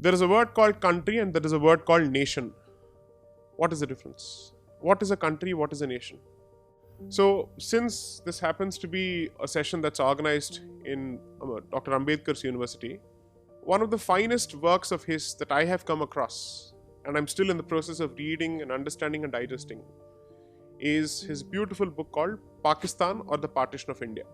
There is a word called country and there is a word called nation. What is the difference? What is a country? What is a nation? So, since this happens to be a session that's organized in Dr. Ambedkar's university, one of the finest works of his that I have come across, and I'm still in the process of reading and understanding and digesting, is his beautiful book called Pakistan or the Partition of India.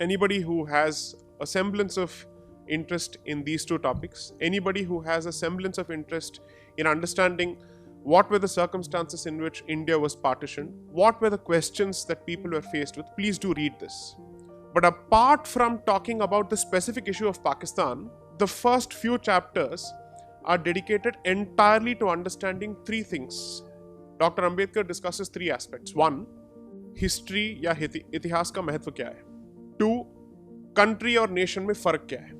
Anybody who has a semblance of interest in these two topics, anybody who has a semblance of interest in understanding what were the circumstances in which India was partitioned, what were the questions that people were faced with, please do read this. But apart from talking about the specific issue of Pakistan, the first few chapters are dedicated entirely to understanding three things. Dr. Ambedkar discusses three aspects. One, history या इतिहास का महत्व क्या है? Two, country और nation में फर्क क्या है?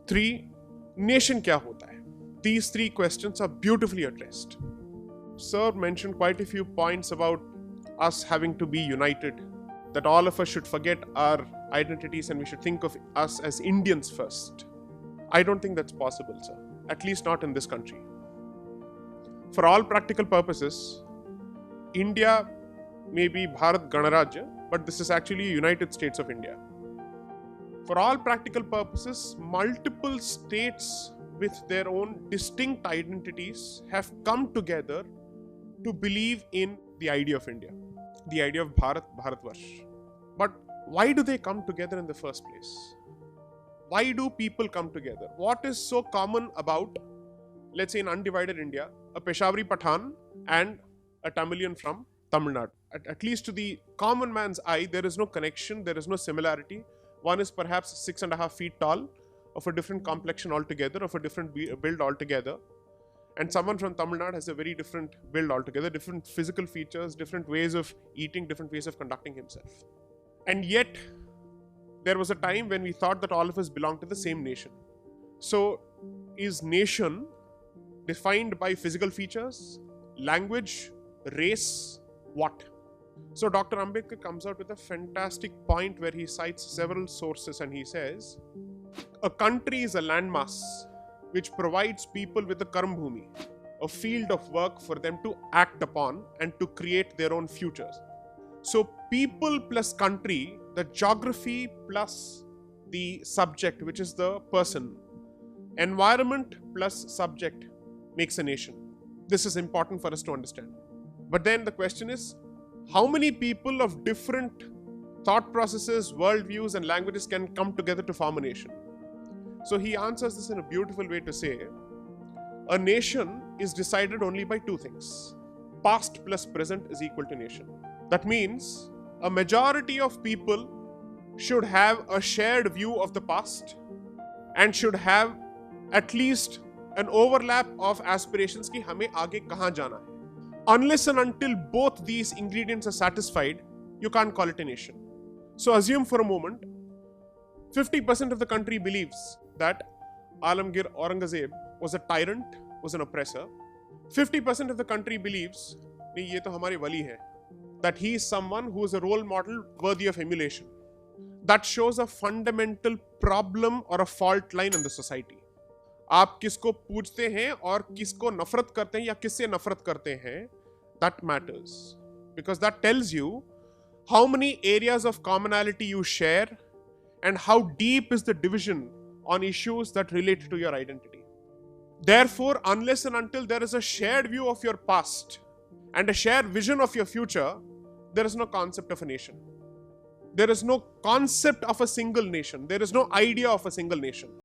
Three, nation क्या होता है? These three questions are beautifully addressed. Sir mentioned quite a few points about us having to be united, that all of us should forget our identities and we should think of us as Indians first. I don't think that's possible, sir. At least not in this country. For all practical purposes, India may be Bharat Ganarajya, but this is actually United States of India. For all practical purposes, multiple states with their own distinct identities have come together to believe in the idea of India, the idea of Bharatvarsh. But why do they come together in the first place? Why do people come together? What is so common about, let's say in undivided India, a Peshawari Pathan and a Tamilian from Tamil Nadu? At least to the common man's eye, there is no connection, there is no similarity. One is perhaps 6.5 feet tall, of a different complexion altogether, of a different build altogether. And someone from Tamil Nadu has a very different build altogether, different physical features, different ways of eating, different ways of conducting himself. And yet, there was a time when we thought that all of us belonged to the same nation. So, is nation defined by physical features, language, race, what? So, Dr. Ambedkar comes out with a fantastic point where he cites several sources and he says, a country is a landmass which provides people with a karambhumi, a field of work for them to act upon and to create their own futures. So people plus country, the geography plus the subject, which is the person, environment plus subject makes a nation. This is important for us to understand. But then the question is, how many people of different thought processes, worldviews and languages can come together to form a nation? So he answers this in a beautiful way to say, a nation is decided only by two things. Past plus present is equal to nation. That means a majority of people should have a shared view of the past and should have at least an overlap of aspirations ki hame aage kahan jana hai. Unless and until both these ingredients are satisfied, you can't call it a nation. So assume for a moment, 50% of the country believes that Alamgir Aurangzeb was a tyrant, was an oppressor. 50% of the country believes, nahi, ye to hamare wali hai, that he is someone who is a role model worthy of emulation. That shows a fundamental problem or a fault line in the society. आप किसको पूजते हैं और किसको नफरत करते हैं या किससे नफरत करते हैं, that matters. Because that tells you how many areas of commonality you share and how deep is the division on issues that relate to your identity. Therefore, unless and until there is a shared view of your past and a shared vision of your future, there is no concept of a nation. There is no concept of a single nation. There is no idea of a single nation.